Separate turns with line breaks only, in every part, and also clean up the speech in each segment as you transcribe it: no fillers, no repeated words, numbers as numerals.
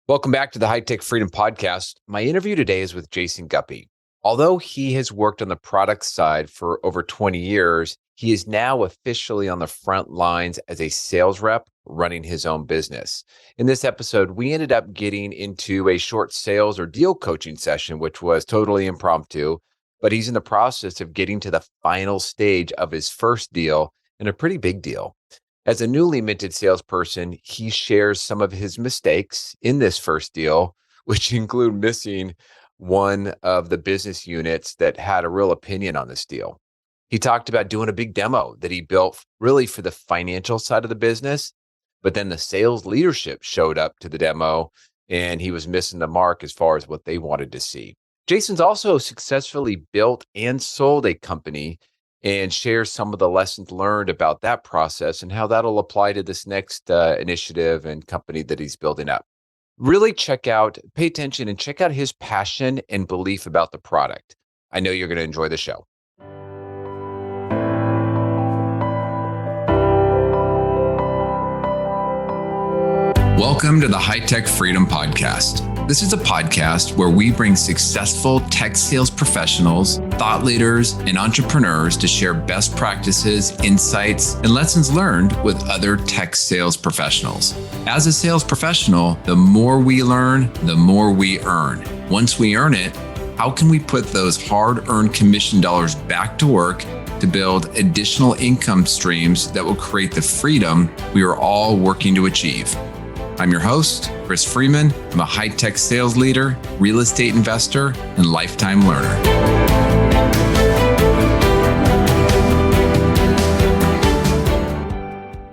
Welcome back to the High Tech Freedom Podcast. My interview today is with Jason Guppy. Although he has worked on the product side for over 20 years, he is now officially on the front lines as a sales rep running his own business. In this episode, we ended up getting into a short sales or deal coaching session, which was totally impromptu, but he's in the process of getting to the final stage of his first deal and a pretty big deal. As a newly minted salesperson, he shares some of his mistakes in this first deal, which include missing one of the business units that had a real opinion on this deal. He talked about doing a big demo that he built really for the financial side of the business, but then the sales leadership showed up to the demo and he was missing the mark as far as what they wanted to see. Jason's also successfully built and sold a company and share some of the lessons learned about that process and how that'll apply to this next initiative and company that he's building up. Really pay attention and check out his passion and belief about the product. I know you're going to enjoy the show. Welcome to the High Tech Freedom Podcast. This is a podcast where we bring successful tech sales professionals, thought leaders, and entrepreneurs to share best practices, insights, and lessons learned with other tech sales professionals. As a sales professional, the more we learn, the more we earn. Once we earn it, how can we put those hard-earned commission dollars back to work to build additional income streams that will create the freedom we are all working to achieve? I'm your host, Chris Freeman. I'm a high-tech sales leader, real estate investor, and lifetime learner.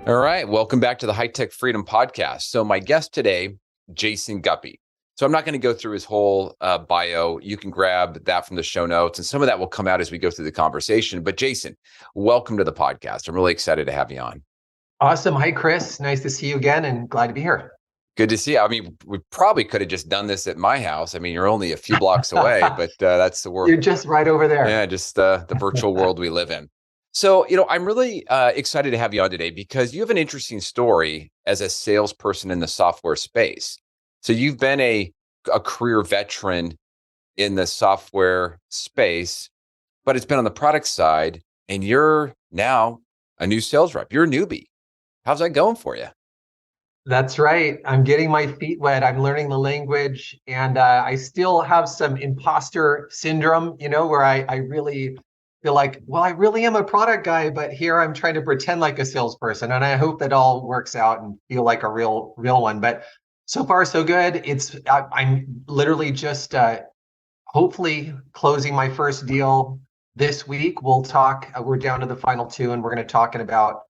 All right, welcome back to the High Tech Freedom Podcast. So my guest today, Jason Guppy. So I'm not going to go through his whole bio. You can grab that from the show notes, and some of that will come out as we go through the conversation. But Jason, welcome to the podcast. I'm really excited to have you on.
Awesome. Hi, Chris. Nice to see you again and glad to be here.
Good to see you. I mean, we probably could have just done this at my house. I mean, you're only a few blocks away, but that's the world.
You're just right over there.
Yeah, just the virtual world we live in. So, I'm really excited to have you on today because you have an interesting story as a salesperson in the software space. So you've been a career veteran in the software space, but it's been on the product side, and you're now a new sales rep. You're a newbie. How's that going for you?
That's right. I'm getting my feet wet. I'm learning the language, and I still have some imposter syndrome, where I really feel like, well, I really am a product guy, but here I'm trying to pretend like a salesperson. And I hope that all works out and feel like a real one. But so far, so good. I'm literally just hopefully closing my first deal this week. We'll talk. We're down to the final two, and we're going to talk in about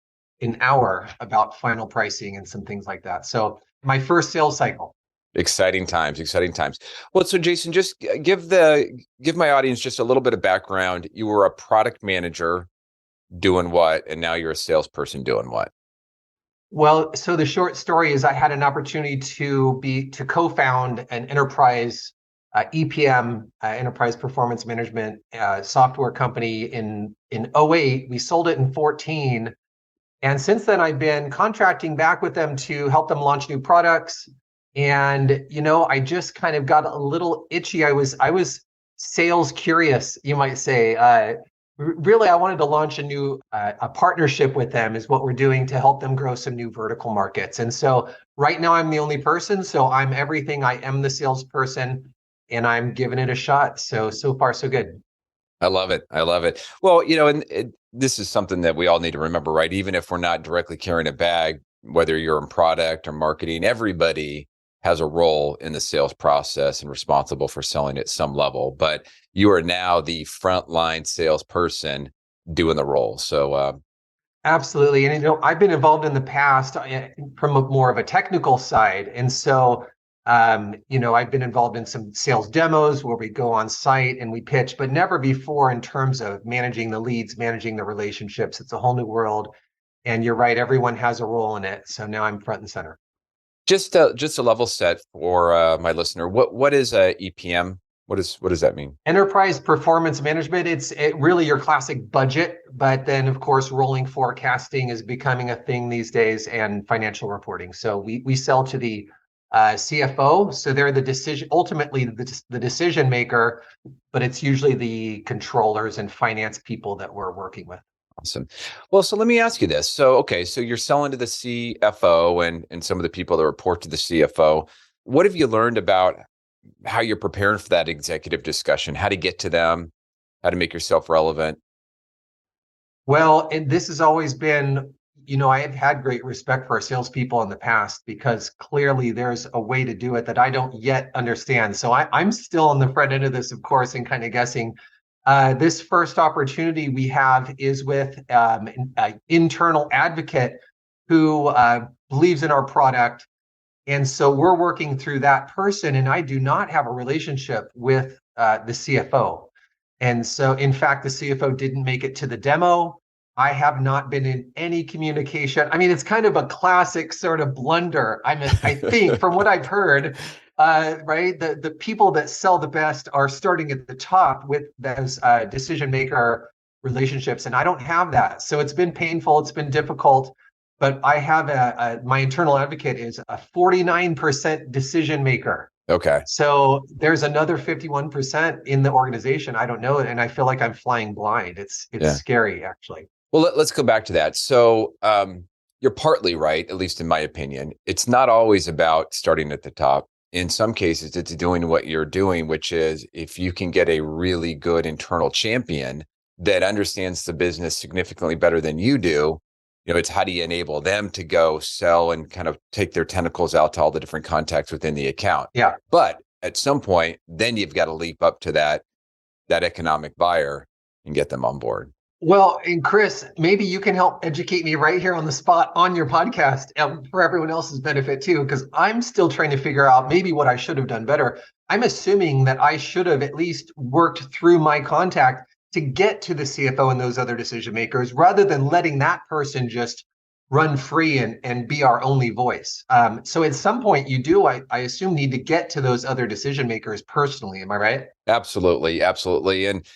an hour about final pricing and some things like that. So my first sales cycle.
Exciting times. Well, so Jason, just give my audience just a little bit of background. You were a product manager doing what, and now you're a salesperson doing what?
Well, so the short story is I had an opportunity to co-found an enterprise EPM, enterprise performance management software company in 2008. We sold it in 2014. And since then, I've been contracting back with them to help them launch new products. And, I just kind of got a little itchy. I was sales curious, you might say. Really, I wanted to launch a partnership with them is what we're doing to help them grow some new vertical markets. And so right now I'm the only person. So I'm everything. I am the salesperson and I'm giving it a shot. So far, so good.
I love it. Well, this is something that we all need to remember, right? Even if we're not directly carrying a bag, whether you're in product or marketing, everybody has a role in the sales process and responsible for selling at some level. But you are now the frontline salesperson doing the role. So
absolutely. And I've been involved in the past from more of a technical side. And so I've been involved in some sales demos where we go on site and we pitch, but never before in terms of managing the leads, managing the relationships. It's a whole new world. And you're right, everyone has a role in it. So now I'm front and center.
Just a level set for my listener. What is a EPM? What does that mean?
Enterprise performance management. It's really your classic budget, but then of course rolling forecasting is becoming a thing these days, and financial reporting. So we sell to the CFO. So they're ultimately the decision maker, but it's usually the controllers and finance people that we're working with.
Awesome. Well, so let me ask you this. So, okay, so you're selling to the CFO and some of the people that report to the CFO. What have you learned about how you're preparing for that executive discussion, how to get to them, how to make yourself relevant?
Well, and this has always been, I have had great respect for our salespeople in the past because clearly there's a way to do it that I don't yet understand. So I'm still on the front end of this, of course, and kind of guessing. This first opportunity we have is with an internal advocate who believes in our product. And so we're working through that person, and I do not have a relationship with the CFO. And so, in fact, the CFO didn't make it to the demo. I have not been in any communication. I mean, it's kind of a classic sort of blunder. I think, from what I've heard, right, the people that sell the best are starting at the top with those decision maker relationships, and I don't have that. So it's been painful. It's been difficult. But I have my internal advocate is a 49% decision maker.
Okay.
So there's another 51% in the organization. I don't know. And I feel like I'm flying blind. It's scary, actually.
Well, let's go back to that. So you're partly right, at least in my opinion. It's not always about starting at the top. In some cases, it's doing what you're doing, which is if you can get a really good internal champion that understands the business significantly better than you do, it's how do you enable them to go sell and kind of take their tentacles out to all the different contacts within the account.
Yeah.
But at some point, then you've got to leap up to that economic buyer and get them on board.
Well, and Chris, maybe you can help educate me right here on the spot on your podcast for everyone else's benefit too, because I'm still trying to figure out maybe what I should have done better. I'm assuming that I should have at least worked through my contact to get to the CFO and those other decision makers rather than letting that person just run free and be our only voice. So at some point you do, I assume, need to get to those other decision makers personally. Am I right?
Absolutely. Absolutely. And,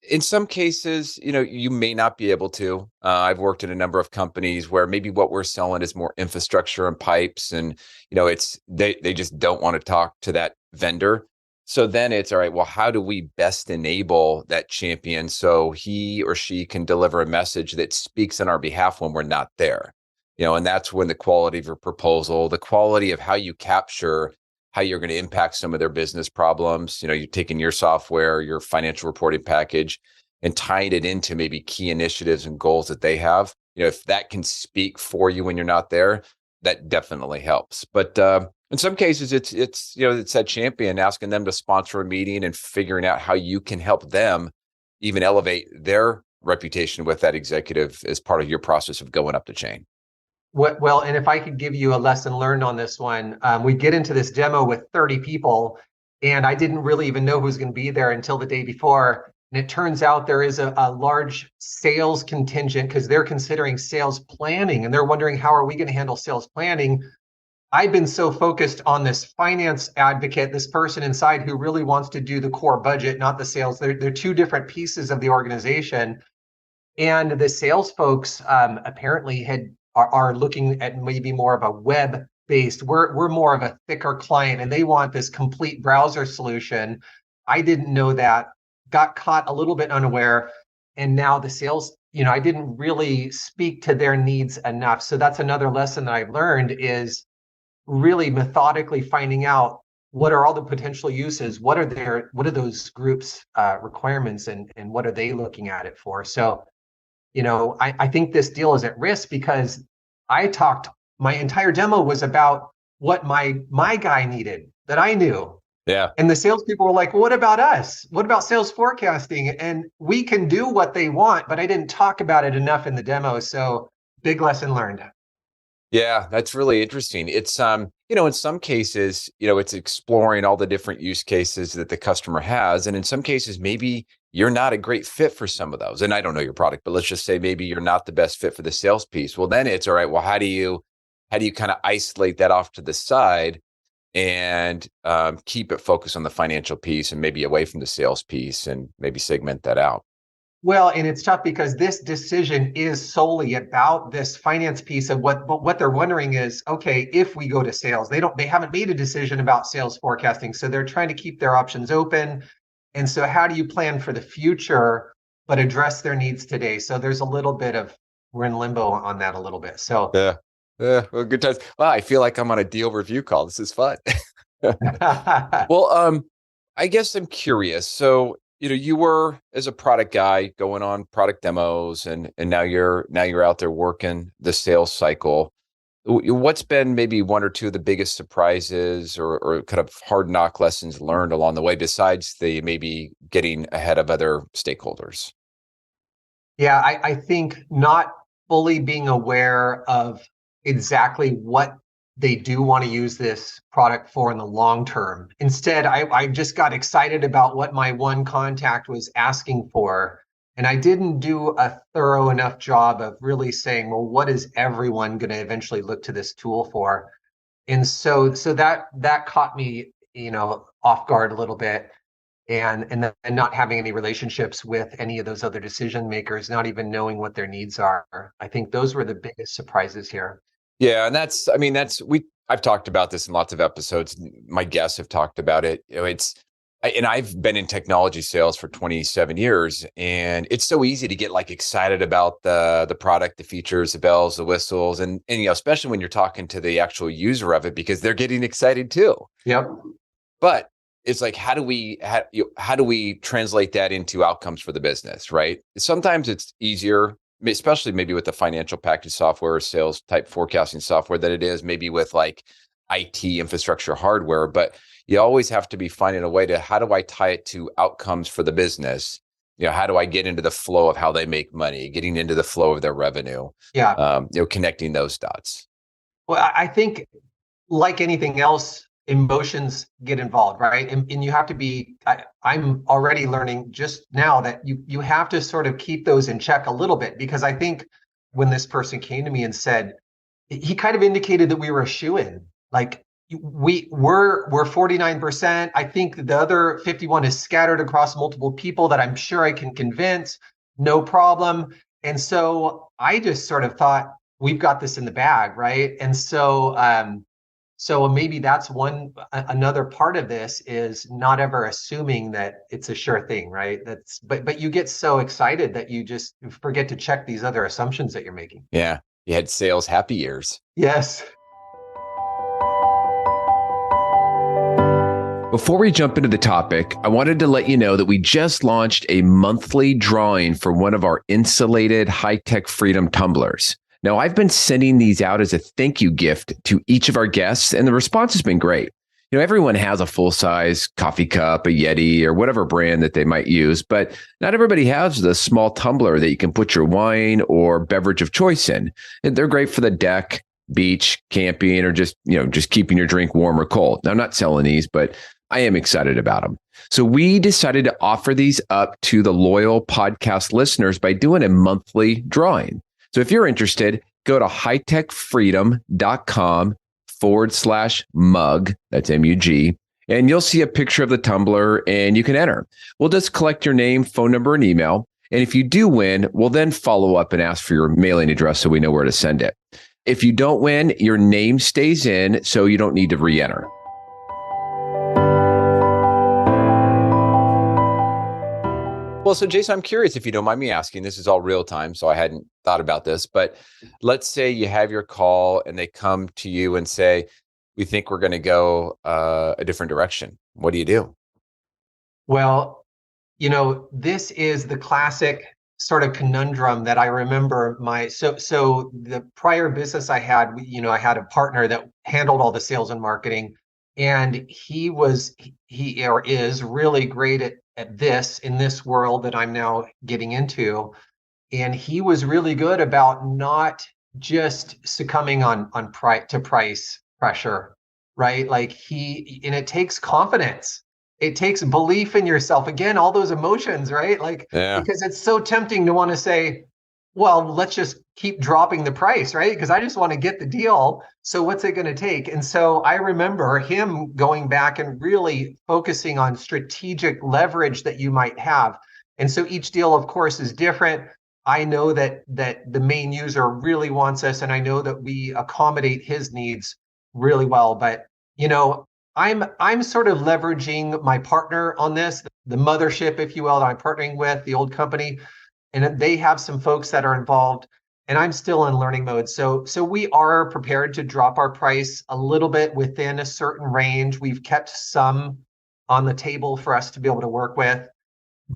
in some cases, you may not be able to. I've worked in a number of companies where maybe what we're selling is more infrastructure and pipes, and it's they just don't want to talk to that vendor. So then it's all right. Well, how do we best enable that champion so he or she can deliver a message that speaks on our behalf when we're not there? And that's when the quality of your proposal, the quality of how you capture how you're going to impact some of their business problems. You're taking your software, your financial reporting package, and tying it into maybe key initiatives and goals that they have. If that can speak for you when you're not there, that definitely helps. But in some cases, it's that champion asking them to sponsor a meeting and figuring out how you can help them even elevate their reputation with that executive as part of your process of going up the chain.
Well, and if I could give you a lesson learned on this one, we get into this demo with 30 people, and I didn't really even know who was going to be there until the day before. And it turns out there is a large sales contingent because they're considering sales planning, and they're wondering, how are we going to handle sales planning? I've been so focused on this finance advocate, this person inside who really wants to do the core budget, not the sales. They're two different pieces of the organization. And the sales folks apparently are looking at maybe more of a web based. We're more of a thicker client, and they want this complete browser solution. I didn't know that, got caught a little bit unaware, and now the sales, I didn't really speak to their needs enough. So that's another lesson that I've learned is really methodically finding out what are all the potential uses, what are those groups requirements, and what are they looking at it for. So I think this deal is at risk because my entire demo was about what my guy needed that I knew.
Yeah.
And the salespeople were like, well, what about us? What about sales forecasting? And we can do what they want, but I didn't talk about it enough in the demo. So big lesson learned.
Yeah, that's really interesting. It's in some cases, it's exploring all the different use cases that the customer has. And in some cases, maybe you're not a great fit for some of those. And I don't know your product, but let's just say maybe you're not the best fit for the sales piece. Well, then it's all right. Well, how do you kind of isolate that off to the side and keep it focused on the financial piece and maybe away from the sales piece and maybe segment that out?
Well, and it's tough because this decision is solely about this finance piece of what they're wondering is, okay, if we go to sales, they haven't made a decision about sales forecasting. So they're trying to keep their options open. And so how do you plan for the future, but address their needs today? So there's a little bit of, we're in limbo on that a little bit. So
Yeah. Yeah. Well, good times. Well, I feel like I'm on a deal review call. This is fun. Well, I guess I'm curious. So, you were as a product guy going on product demos and now you're out there working the sales cycle. What's been maybe one or two of the biggest surprises or kind of hard knock lessons learned along the way besides the maybe getting ahead of other stakeholders?
Yeah, I think not fully being aware of exactly what they do want to use this product for in the long term. Instead, I just got excited about what my one contact was asking for. And I didn't do a thorough enough job of really saying, well, what is everyone going to eventually look to this tool for? And so that caught me, off guard a little bit, and not having any relationships with any of those other decision makers, not even knowing what their needs are. I think those were the biggest surprises here.
Yeah, and I've talked about this in lots of episodes. My guests have talked about it. And I've been in technology sales for 27 years, and it's so easy to get like excited about the product, the features, the bells, the whistles, and especially when you're talking to the actual user of it because they're getting excited too.
Yep.
But it's like, how do we translate that into outcomes for the business, right? Sometimes it's easier, especially maybe with the financial package software or sales type forecasting software, than it is maybe with like IT infrastructure hardware. But you always have to be finding a way to, how do I tie it to outcomes for the business? How do I get into the flow of how they make money, getting into the flow of their revenue?
Yeah.
Connecting those dots.
Well, I think like anything else, emotions get involved, right? And you have to be, I'm already learning just now that you have to sort of keep those in check a little bit, because I think when this person came to me and said, he kind of indicated that we were a shoe-in. Like we're 49%. I think the other 51 is scattered across multiple people that I'm sure I can convince, no problem. And so I just sort of thought, we've got this in the bag, right? And so maybe that's another part of this is not ever assuming that it's a sure thing, right? But you get so excited that you just forget to check these other assumptions that you're making.
Yeah. You had sales happy years.
Yes.
Before we jump into the topic, I wanted to let you know that we just launched a monthly drawing for one of our insulated high-tech Freedom tumblers. Now, I've been sending these out as a thank you gift to each of our guests, and the response has been great. Everyone has a full-size coffee cup, a Yeti, or whatever brand that they might use, but not everybody has the small tumbler that you can put your wine or beverage of choice in. And they're great for the deck, beach, camping, or just keeping your drink warm or cold. Now, I'm not selling these, but I am excited about them. So we decided to offer these up to the loyal podcast listeners by doing a monthly drawing. So if you're interested, go to hightechfreedom.com/mug, that's MUG, and you'll see a picture of the tumbler and you can enter. We'll just collect your name, phone number, and email. And if you do win, we'll then follow up and ask for your mailing address so we know where to send it. If you don't win, your name stays in, so you don't need to re-enter. Well, so Jason, I'm curious if you don't mind me asking, this is all real time, so I hadn't thought about this, but let's say you have your call and they come to you and say, we think we're going to go a different direction. What do you do?
Well, this is the classic sort of conundrum that I remember so the prior business I had, I had a partner that handled all the sales and marketing, and he is really great at this in this world that I'm now getting into. And he was really good about not just succumbing on price pressure, right? And it takes confidence. It takes belief in yourself. Again, all those emotions, right? Because it's so tempting to want to say, well, let's just keep dropping the price, right? Because I just want to get the deal. So what's it going to take? And so I remember him going back and really focusing on strategic leverage that you might have. And so each deal, of course, is different. I know that the main user really wants us, and I know that we accommodate his needs really well. But you know, I'm sort of leveraging my partner on this, the mothership, if you will, that I'm partnering with, the old company, and they have some folks that are involved, and I'm still in learning mode. So we are prepared to drop our price a little bit within a certain range. We've kept some on the table for us to be able to work with,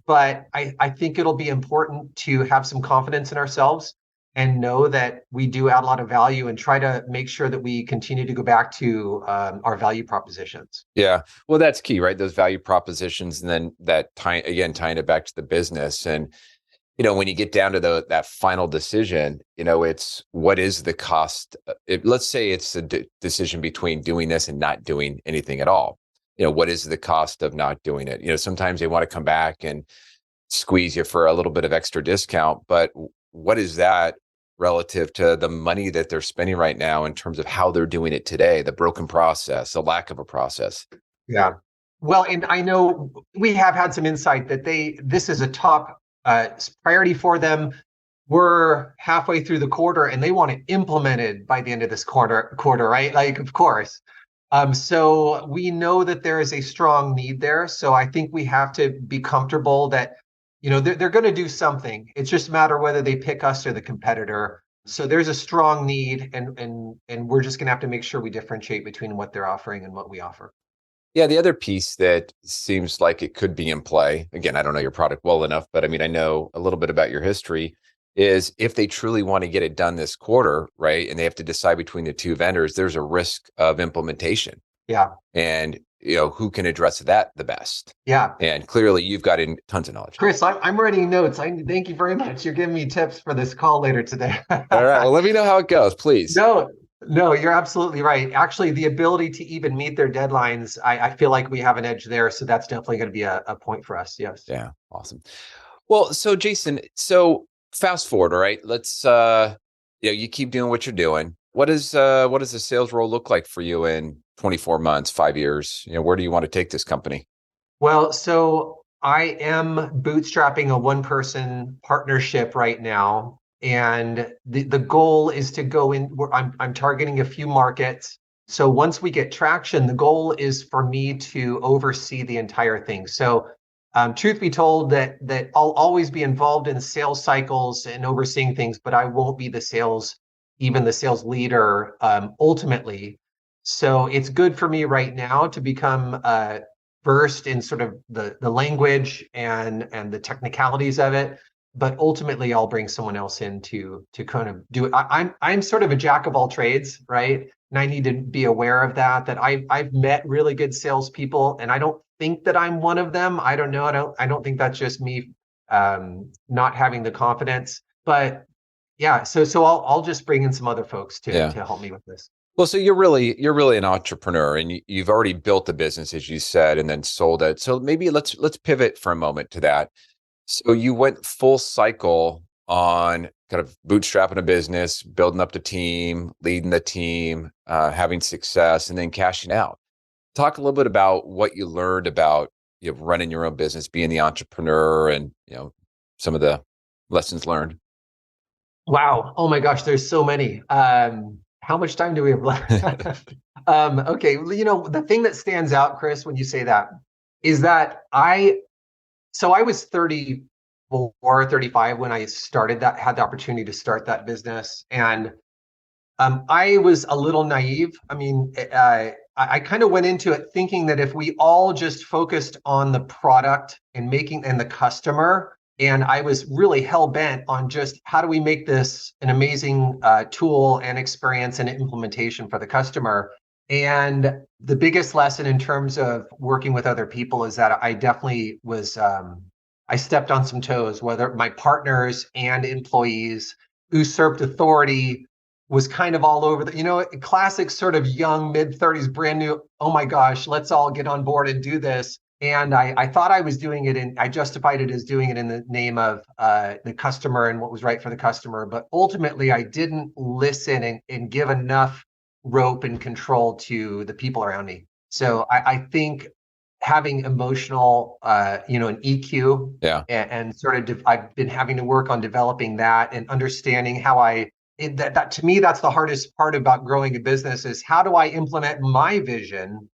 but I think it'll be important to have some confidence in ourselves and know that we do add a lot of value and try to make sure that we continue to go back to our value propositions.
Yeah. Well, that's key, right? Those value propositions, and then that tying it back to the business. And when you get down to that final decision, it's what is the cost? Let's say it's a decision between doing this and not doing anything at all. What is the cost of not doing it? Sometimes they want to come back and squeeze you for a little bit of extra discount, but what is that relative to the money that they're spending right now in terms of how they're doing it today, the broken process, the lack of a process?
Yeah. Well, and I know we have had some insight that this is a top priority for them. We're halfway through the quarter and they want it implemented by the end of this quarter, right? Like, of course. So we know that there is a strong need there. So I think we have to be comfortable that, they're going to do something. It's just a matter whether they pick us or the competitor. So there's a strong need, and we're just going to have to make sure we differentiate between what they're offering and what we offer.
Yeah, the other piece that seems like it could be in play, again, I don't know your product well enough, but I mean, I know a little bit about your history, is if they truly want to get it done this quarter, right, and they have to decide between the two vendors, there's a risk of implementation.
Yeah.
And, who can address that the best?
Yeah.
And clearly you've got tons of knowledge.
Chris, I'm writing notes. Thank you very much. You're giving me tips for this call later today.
All right. Well, let me know how it goes, please.
No, you're absolutely right. Actually, the ability to even meet their deadlines, I feel like we have an edge there. So that's definitely going to be a point for us. Yes.
Yeah. Awesome. Well, so Jason, fast forward, all right. Let's you keep doing what you're doing. What does the sales role look like for you in 24 months, 5 years? Where do you want to take this company?
Well, so I am bootstrapping a one-person partnership right now. And the goal is to go in. I'm targeting a few markets. So once we get traction, the goal is for me to oversee the entire thing. So truth be told, that I'll always be involved in sales cycles and overseeing things, but I won't be the sales leader ultimately. So it's good for me right now to become versed in sort of the language and the technicalities of it. But ultimately, I'll bring someone else in to kind of do it. I'm sort of a jack of all trades, right? And I need to be aware of that. That I've met really good salespeople, and I don't think that I'm one of them. I don't know. I don't think that's just me not having the confidence. But yeah, so I'll just bring in some other folks to help me with this.
Well, so you're really an entrepreneur, and you've already built a business, as you said, and then sold it. So maybe let's pivot for a moment to that. So you went full cycle on kind of bootstrapping a business, building up the team, leading the team, having success, and then cashing out. Talk a little bit about what you learned about running your own business, being the entrepreneur, and some of the lessons learned.
Wow! Oh my gosh, there's so many. How much time do we have left? Okay, the thing that stands out, Chris, when you say that, is that I was 34, 35 when I had the opportunity to start that business. And I was a little naive. I mean, I kind of went into it thinking that if we all just focused on the product and the customer, and I was really hell bent on just how do we make this an amazing tool and experience and implementation for the customer. And the biggest lesson in terms of working with other people is that I definitely was, I stepped on some toes, whether my partners and employees, usurped authority, was kind of all over classic sort of young, mid-30s, brand new, oh my gosh, let's all get on board and do this. And I thought I was doing it, and I justified it as doing it in the name of the customer and what was right for the customer. But ultimately, I didn't listen and give enough rope and control to the people around me. So I think having emotional, an EQ,
Yeah.
and sort of I've been having to work on developing that and understanding how that to me, that's the hardest part about growing a business is how do I implement my vision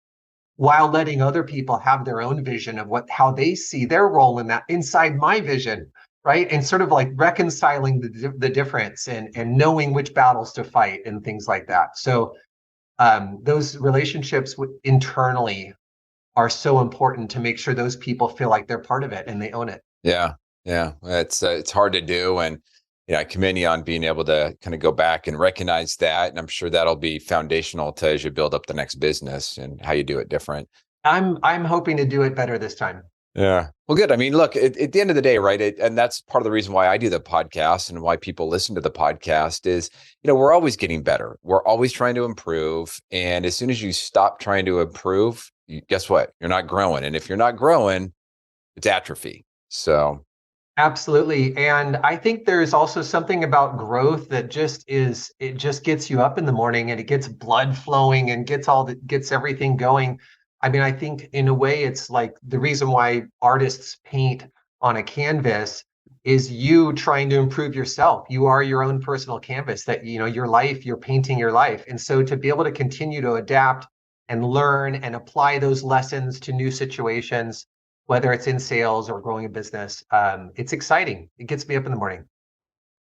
while letting other people have their own vision of how they see their role in that inside my vision, right? And sort of like reconciling the difference and knowing which battles to fight and things like that. So those relationships internally are so important to make sure those people feel like they're part of it and they own it.
Yeah. Yeah. It's hard to do. And, I commend you on being able to kind of go back and recognize that. And I'm sure that'll be foundational to as you build up the next business and how you do it different.
I'm hoping to do it better this time.
Yeah. Well, good. I mean, look, at the end of the day, right? And that's part of the reason why I do the podcast and why people listen to the podcast is, we're always getting better. We're always trying to improve. And as soon as you stop trying to improve, guess what? You're not growing. And if you're not growing, it's atrophy. So,
Absolutely. And I think there's also something about growth that it just gets you up in the morning and it gets blood flowing and gets everything going. I mean, I think in a way it's like the reason why artists paint on a canvas is you trying to improve yourself. You are your own personal canvas that, your life, you're painting your life. And so to be able to continue to adapt and learn and apply those lessons to new situations, whether it's in sales or growing a business. It's exciting. It gets me up in the morning.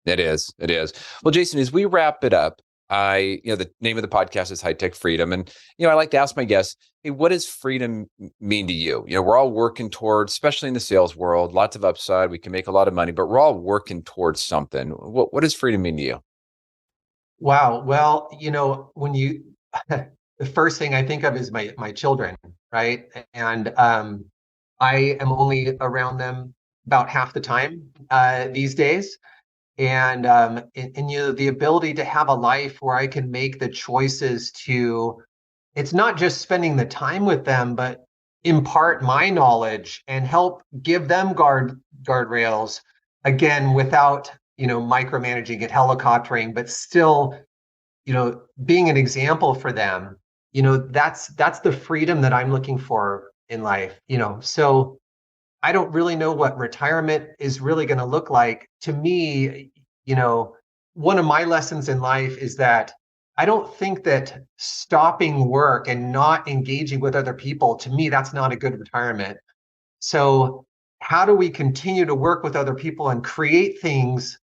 it is. It is. Well, Jason, as we wrap it up, the name of the podcast is High Tech Freedom. And, I like to ask my guests, hey, what does freedom mean to you? We're all working towards, especially in the sales world, lots of upside. We can make a lot of money, but we're all working towards something. What does freedom mean to you?
Wow. Well, the first thing I think of is my children, right? And I am only around them about half the time these days. And the ability to have a life where I can make the choices it's not just spending the time with them, but impart my knowledge and help give them guardrails, again, without, micromanaging and helicoptering, but still, being an example for them. That's the freedom that I'm looking for in life. So I don't really know what retirement is really going to look like. To me, one of my lessons in life is that I don't think that stopping work and not engaging with other people, to me, that's not a good retirement. So, how do we continue to work with other people and create things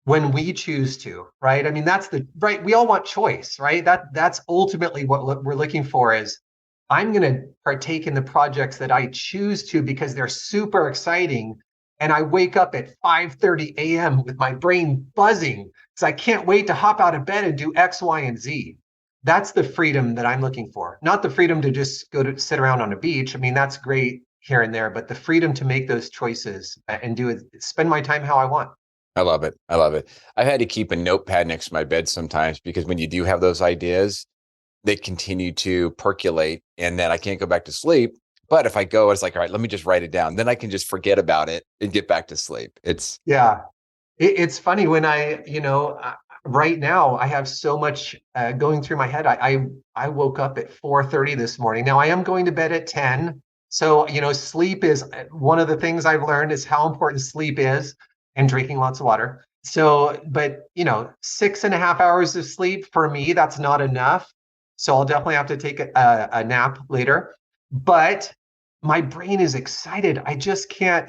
when we choose to, right? I mean, that's the right. We all want choice, right? That's ultimately what we're looking for is I'm going to partake in the projects that I choose to because they're super exciting. And I wake up at 5:30 a.m. with my brain buzzing because I can't wait to hop out of bed and do X, Y, and Z. That's the freedom that I'm looking for. Not the freedom to just go to sit around on a beach. I mean, that's great here and there, but the freedom to make those choices and spend my time how I want.
I love it. I love it. I've had to keep a notepad next to my bed sometimes because when you do have those ideas, they continue to percolate and then I can't go back to sleep. But if I go, it's like, all right, let me just write it down. Then I can just forget about it and get back to sleep.
Yeah. It's funny when right now I have so much going through my head. I woke up at 4:30 this morning. Now I am going to bed at 10. So, sleep is one of the things I've learned is how important sleep is and drinking lots of water. So, but 6.5 hours of sleep for me, that's not enough. So I'll definitely have to take a nap later. But my brain is excited. I just can't,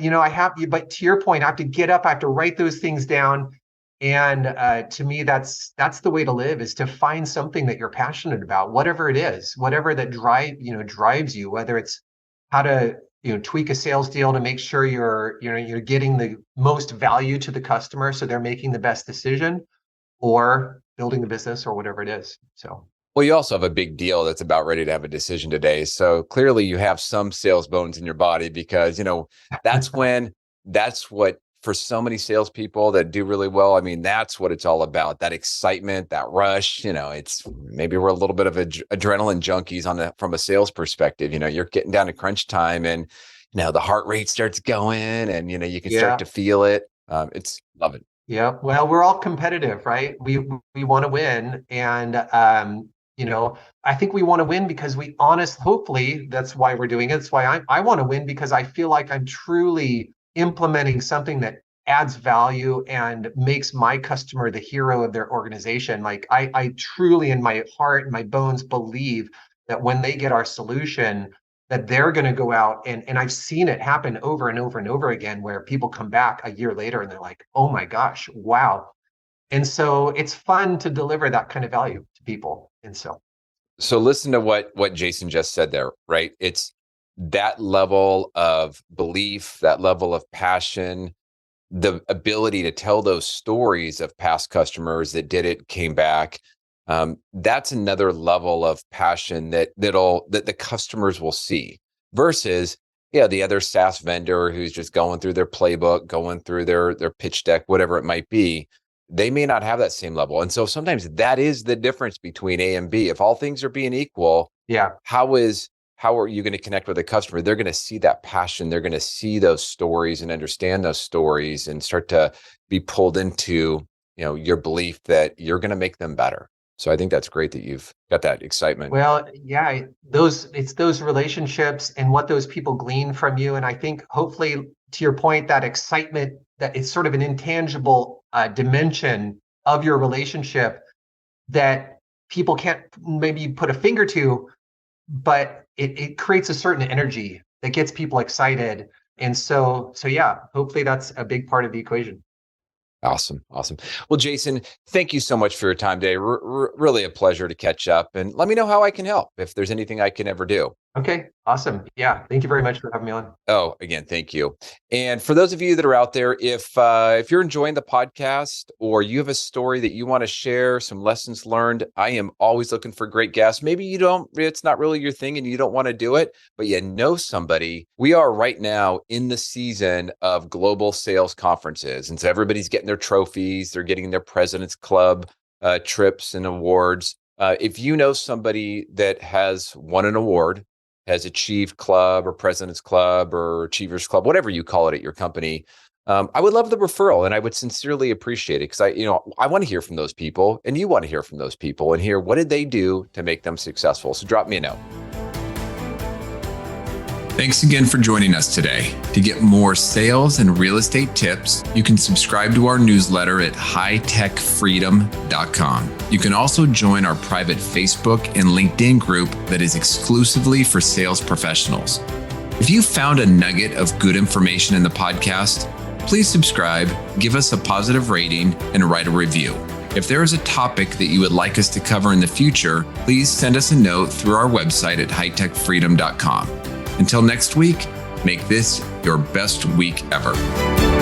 but to your point, I have to get up, I have to write those things down. And to me, that's the way to live is to find something that you're passionate about, whatever it is, whatever that drives you, whether it's how to, tweak a sales deal to make sure you're getting the most value to the customer so they're making the best decision, or building the business or whatever it is. So
Well, you also have a big deal that's about ready to have a decision today. So clearly you have some sales bones in your body because, that's what for so many salespeople that do really well. I mean, that's what it's all about. That excitement, that rush, it's maybe we're a little bit of adrenaline junkies from a sales perspective. You're getting down to crunch time and, the heart rate starts going and, you can start
yeah.
to feel it. It's love it.
Yeah, well, we're all competitive, right? We want to win, and I think we want to win because hopefully that's why we're doing it. That's why I want to win, because I feel like I'm truly implementing something that adds value and makes my customer the hero of their organization. Like I truly in my heart and my bones believe that when they get our solution, that they're going to go out and I've seen it happen over and over and over again, where people come back a year later and they're like, oh my gosh, wow. And so it's fun to deliver that kind of value to people. And
so listen to what Jason just said there, right? It's that level of belief, that level of passion, the ability to tell those stories of past customers that did it, came back. That's another level of passion that the customers will see versus, the other SaaS vendor who's just going through their playbook, going through their pitch deck, whatever it might be. They may not have that same level. And so sometimes that is the difference between A and B. If all things are being equal, how are you going to connect with a customer? They're going to see that passion. They're going to see those stories and understand those stories and start to be pulled into, your belief that you're going to make them better. So I think that's great that you've got that excitement.
Well, yeah, it's those relationships and what those people glean from you. And I think hopefully, to your point, that excitement, that it's sort of an intangible dimension of your relationship that people can't maybe put a finger to, but it creates a certain energy that gets people excited. And so yeah, hopefully that's a big part of the equation.
Awesome. Well, Jason, thank you so much for your time today. Really a pleasure to catch up, and let me know how I can help if there's anything I can ever do.
Okay, awesome. Yeah, thank you very much for having me on.
Oh, again, thank you. And for those of you that are out there, if you're enjoying the podcast or you have a story that you want to share, some lessons learned, I am always looking for great guests. Maybe it's not really your thing and you don't want to do it, but you know somebody. We are right now in the season of global sales conferences. And so everybody's getting their trophies. They're getting their President's Club trips and awards. If you know somebody that has won an award, has achieved club or President's Club or Achievers Club, whatever you call it at your company, I would love the referral and I would sincerely appreciate it, because I want to hear from those people and you want to hear from those people and hear what did they do to make them successful. So drop me a note. Thanks again for joining us today. To get more sales and real estate tips, you can subscribe to our newsletter at hightechfreedom.com. You can also join our private Facebook and LinkedIn group that is exclusively for sales professionals. If you found a nugget of good information in the podcast, please subscribe, give us a positive rating, and write a review. If there is a topic that you would like us to cover in the future, please send us a note through our website at hightechfreedom.com. Until next week, make this your best week ever.